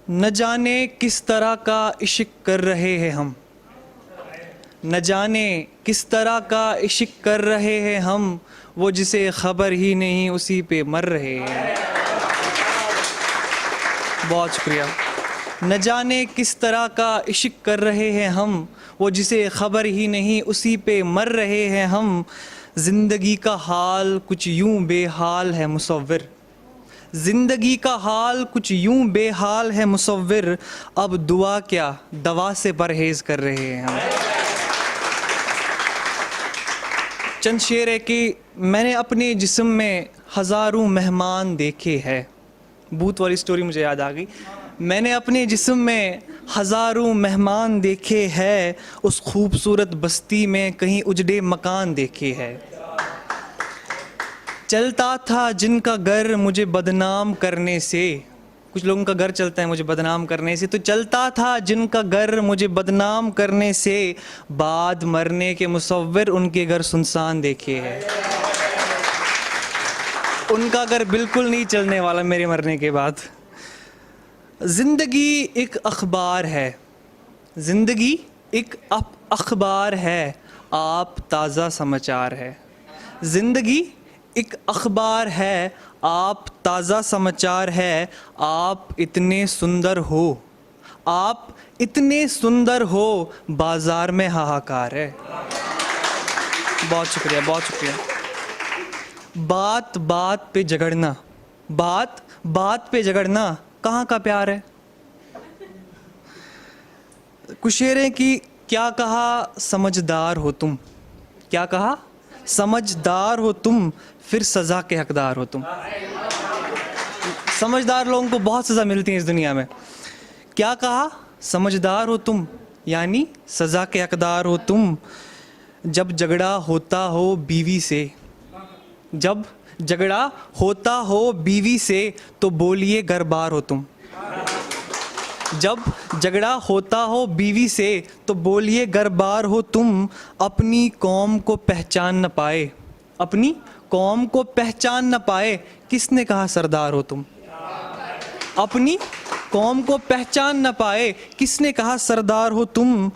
न जाने किस तरह का इश्क कर रहे हैं हम, न जाने किस तरह का इश्क कर रहे हैं हम, वो जिसे खबर ही नहीं उसी पे मर रहे हैं। बहुत शुक्रिया। न जाने किस तरह का इश्क कर रहे हैं हम, वो जिसे खबर ही नहीं उसी पे मर रहे हैं हम। ज़िंदगी का हाल कुछ यूं बेहाल है मुसव्विर, ज़िंदगी का हाल कुछ यूं बेहाल है मुसव्विर, अब दुआ क्या दवा से परहेज़ कर रहे हैं हम। चंद शेर है कि मैंने अपने जिस्म में हज़ारों मेहमान देखे हैं। भूत वाली स्टोरी मुझे याद आ गई। मैंने अपने जिस्म में हज़ारों मेहमान देखे हैं, उस खूबसूरत बस्ती में कहीं उजड़े मकान देखे हैं। चलता था जिनका घर मुझे बदनाम करने से, कुछ लोगों का घर चलता है मुझे बदनाम करने से, तो चलता था जिनका घर मुझे बदनाम करने से, बाद मरने के मुसव्विर उनके घर सुनसान देखे हैं। उनका घर बिल्कुल नहीं चलने वाला मेरे मरने के बाद। ज़िंदगी एक अखबार है, ज़िंदगी एक अखबार है, आप ताज़ा समाचार है। ज़िंदगी एक अखबार है, आप ताज़ा समाचार है। आप इतने सुंदर हो, आप इतने सुंदर हो, बाज़ार में हाहाकार है। बहुत शुक्रिया, बहुत शुक्रिया। बात बात पे झगड़ना, बात बात पे झगड़ना, कहाँ का प्यार है। कुछ शेर हैं कि क्या कहा समझदार हो तुम, क्या कहा समझदार हो तुम, फिर सज़ा के हकदार हो तुम। समझदार लोगों को बहुत सज़ा मिलती है इस दुनिया में। क्या कहा समझदार हो तुम, यानी सज़ा के हकदार हो तुम। जब झगड़ा होता हो बीवी से, जब झगड़ा होता हो बीवी से, तो बोलिए घर बार हो तुम। जब झगड़ा होता हो बीवी से, तो बोलिए घर बार हो तुम। अपनी कौम को पहचान न पाए, अपनी कौम को पहचान न पाए, किसने कहा सरदार हो तुम। अपनी कौम को पहचान न पाए, किसने कहा सरदार हो तुम।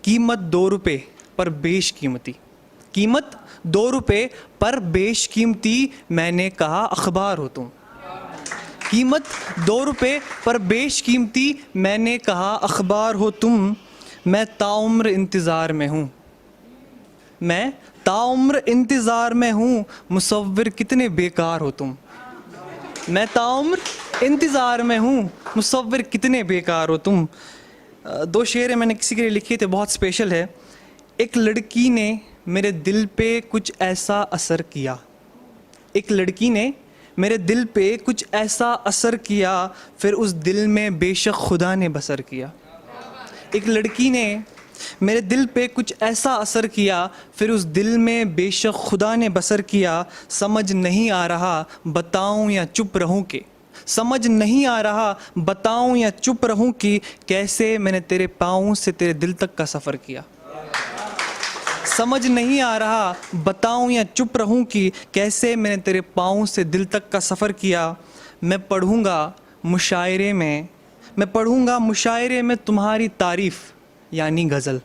कीमत 2 रुपए पर बेशकीमती, कीमत 2 रुपए पर बेशकीमती, मैंने कहा अखबार हो तुम। कीमत 2 रुपए पर बेशकीमती, मैंने कहा अखबार हो तुम। मैं ताउम्र इंतज़ार में हूँ, मैं ताउम्र इंतज़ार में हूँ, मुसव्विर कितने बेकार हो तुम। मैं ताउम्र इंतज़ार में हूँ, मुसव्विर कितने बेकार हो तुम। 2 शेर है मैंने किसी के लिए लिखे थे, बहुत स्पेशल है। एक लड़की ने मेरे दिल पे कुछ ऐसा असर किया, एक लड़की ने मेरे दिल पे कुछ ऐसा असर किया, फिर उस दिल में बेशक खुदा ने बसर किया। एक लड़की ने मेरे दिल पे कुछ ऐसा असर किया, फिर उस दिल में बेशक खुदा ने बसर किया। समझ नहीं आ रहा बताऊं या चुप रहूं कि, समझ नहीं आ रहा बताऊं या चुप रहूं कि, कैसे मैंने तेरे पाँव से तेरे दिल तक का सफ़र किया। समझ नहीं आ रहा बताऊं या चुप रहूं कि, कैसे मैंने तेरे पाँव से दिल तक का सफ़र किया। मैं पढ़ूंगा मुशायरे में, मैं पढ़ूंगा मुशायरे में तुम्हारी तारीफ़, यानी गज़ल।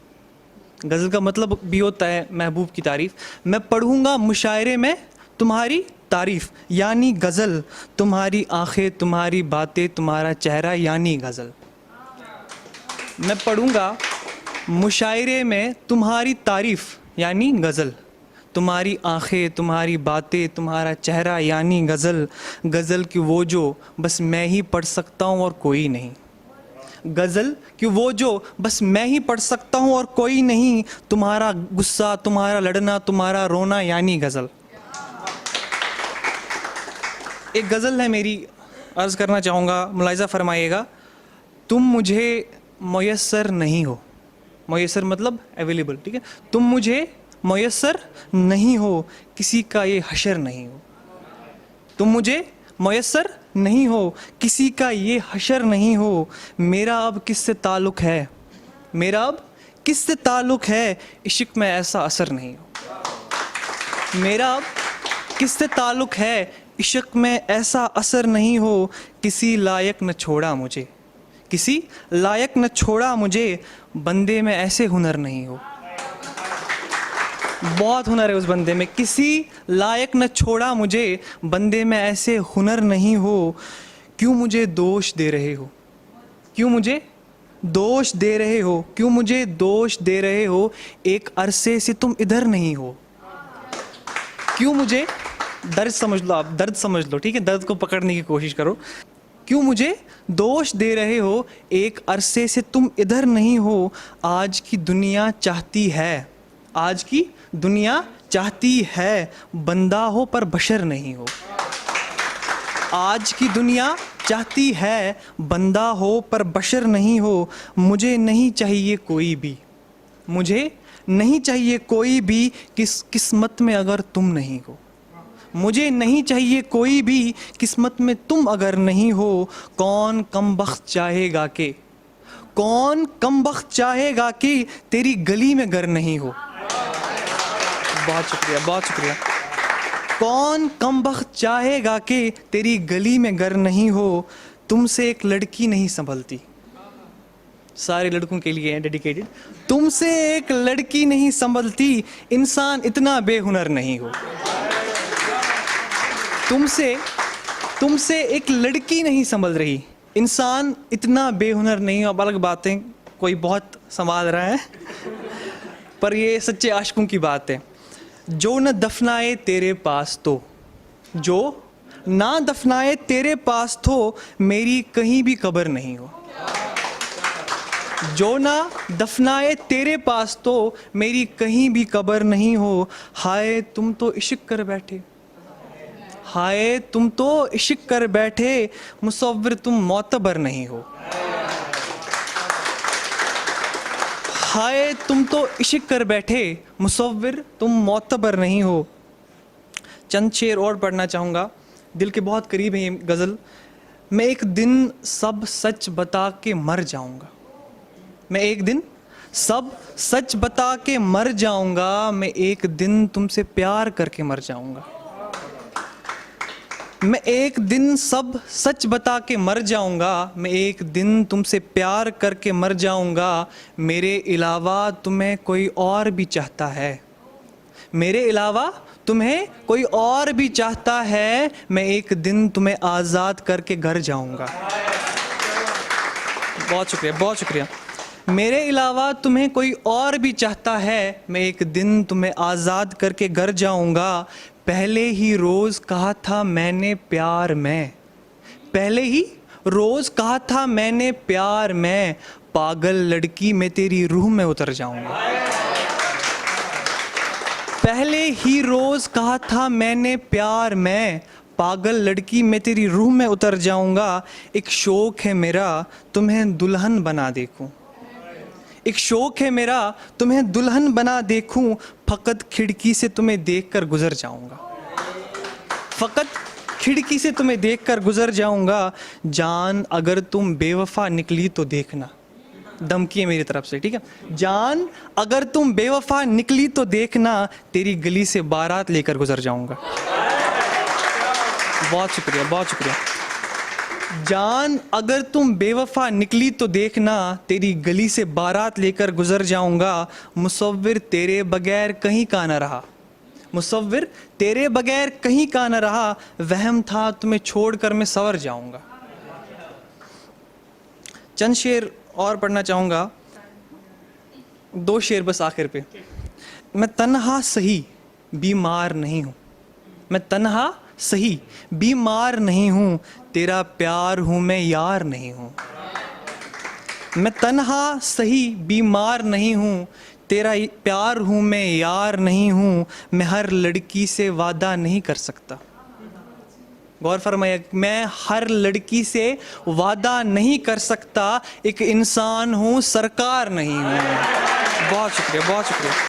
गज़ल का मतलब भी होता है महबूब की तारीफ़। मैं पढ़ूंगा मुशायरे में तुम्हारी तारीफ़, यानी गज़ल। तुम्हारी आँखें, तुम्हारी बातें, तुम्हारा चेहरा, यानी गज़ल। मैं पढ़ूंगा मुशायरे में तुम्हारी तारीफ़, यानी गज़ल। तुम्हारी आँखें, तुम्हारी बातें, तुम्हारा चेहरा, यानी गज़ल। गज़ल की वो जो बस मैं ही पढ़ सकता हूँ और कोई नहीं, गज़ल कि वो जो बस मैं ही पढ़ सकता हूँ और कोई नहीं। तुम्हारा गुस्सा, तुम्हारा लड़ना, तुम्हारा रोना, यानी गज़ल। एक गज़ल है मेरी, अर्ज़ करना चाहूँगा, मुलाहिज़ा फरमाइएगा। तुम मुझे मुयस्सर नहीं हो, मुयस्सर मतलब अवेलेबल, ठीक है। तुम मुझे मुयस्सर नहीं हो, किसी का ये हशर नहीं हो। तुम मुझे मुयस्सर नहीं हो, किसी का ये हशर नहीं हो। मेरा अब किससे ताल्लुक़ है, मेरा अब किससे ताल्लुक़ है, इश्क में ऐसा असर नहीं हो। मेरा अब किससे ताल्लुक़ है, इश्क में ऐसा असर नहीं हो। किसी लायक न छोड़ा मुझे, किसी लायक न छोड़ा मुझे, बंदे में ऐसे हुनर नहीं हो। बहुत हुनर है उस बंदे में। किसी लायक न छोड़ा मुझे, बंदे में ऐसे हुनर नहीं हो। क्यों मुझे दोष दे रहे हो, क्यों मुझे दोष दे रहे हो, क्यों मुझे दोष दे रहे हो, एक अरसे से तुम इधर नहीं हो। क्यों मुझे, दर्द समझ लो, आप दर्द समझ लो, ठीक है, दर्द को पकड़ने की कोशिश करो। क्यों मुझे दोष दे रहे हो, एक अरसे से तुम इधर नहीं हो। आज की दुनिया चाहती है, आज की दुनिया चाहती है, बंदा हो पर बशर नहीं हो। आज की दुनिया चाहती है, बंदा हो पर बशर नहीं हो। मुझे नहीं चाहिए कोई भी, मुझे नहीं चाहिए कोई भी, किस्मत में अगर तुम नहीं हो। मुझे नहीं चाहिए कोई भी, किस्मत में तुम अगर नहीं हो। कौन कमबख्त चाहेगा कि, कौन कमबख्त चाहेगा कि तेरी गली में घर नहीं हो। बहुत शुक्रिया, बहुत शुक्रिया। कौन कमबख्त चाहेगा कि तेरी गली में घर नहीं हो। तुमसे एक लड़की नहीं संभलती, सारे लड़कों के लिए डेडिकेटेड। तुमसे एक लड़की नहीं संभलती, इंसान इतना बेहुनर नहीं हो। तुमसे एक लड़की नहीं संभल रही, इंसान इतना बेहुनर नहीं हो। अब अलग बातें कोई बहुत संभाल रहा है, पर ये सच्चे आशिकों की बात है। जो न दफनाए तेरे पास तो, जो ना दफनाए तेरे पास तो, मेरी कहीं भी कब्र नहीं हो। जो ना दफनाए तेरे पास तो, मेरी कहीं भी कब्र नहीं हो। हाय तुम तो इश्क कर बैठे, हाय तुम तो इश्क कर बैठे, मुसव्विर तुम मोतबर नहीं हो। हाय तुम तो इश्क कर बैठे, मुसव्विर तुम मोतबर नहीं हो। चंद शेर और पढ़ना चाहूँगा, दिल के बहुत करीब है ये गज़ल। मैं एक दिन सब सच बता के मर जाऊँगा, मैं एक दिन सब सच बता के मर जाऊँगा। मैं एक दिन तुमसे प्यार करके मर जाऊँगा। मैं एक दिन सब सच बता के मर जाऊँगा, मैं एक दिन तुमसे प्यार करके मर जाऊँगा। मेरे अलावा तुम्हें कोई और भी चाहता है, मेरे अलावा तुम्हें कोई और भी चाहता है। मैं एक दिन तुम्हें आज़ाद करके घर जाऊँगा। बहुत शुक्रिया, बहुत शुक्रिया। मेरे अलावा तुम्हें कोई और भी चाहता है, मैं एक दिन तुम्हें आज़ाद करके घर जाऊँगा। पहले ही रोज़ कहा था मैंने प्यार में, पहले ही रोज़ कहा था मैंने प्यार में, पागल लड़की मैं तेरी रूह में उतर जाऊँगा। पहले ही रोज़ कहा था मैंने प्यार में, पागल लड़की मैं तेरी रूह में उतर जाऊँगा। एक शौक़ है मेरा तुम्हें दुल्हन बना देखूँ, एक शौक़ है मेरा तुम्हें दुल्हन बना देखूं। फ़कत खिड़की से तुम्हें देखकर गुजर जाऊंगा, फ़कत खिड़की से तुम्हें देखकर गुजर जाऊंगा। जान अगर तुम बेवफा निकली तो देखना, धमकी है मेरी तरफ से, ठीक है। जान अगर तुम बेवफा निकली तो देखना, तेरी गली से बारात लेकर गुजर जाऊंगा। बहुत शुक्रिया, बहुत शुक्रिया। जान अगर तुम बेवफा निकली तो देखना, तेरी गली से बारात लेकर गुजर जाऊंगा। मुसव्विर तेरे बगैर कहीं का न रहा, मुसव्विर तेरे बगैर कहीं का न रहा। वहम था तुम्हें छोड़कर मैं सवर जाऊंगा। चंद शेर और पढ़ना चाहूँगा, दो शेर बस आखिर पे। मैं तन्हा सही बीमार नहीं हूँ, मैं तन्हा सही बीमार नहीं हूँ, तेरा प्यार हूँ मैं यार नहीं हूँ। मैं तन्हा सही बीमार नहीं हूँ, तेरा प्यार हूँ मैं यार नहीं हूँ। मैं हर लड़की से वादा नहीं कर सकता, गौर फरमाइए, मैं हर लड़की से वादा नहीं कर सकता। एक इंसान हूँ सरकार नहीं हूँ। बहुत शुक्रिया, बहुत शुक्रिया।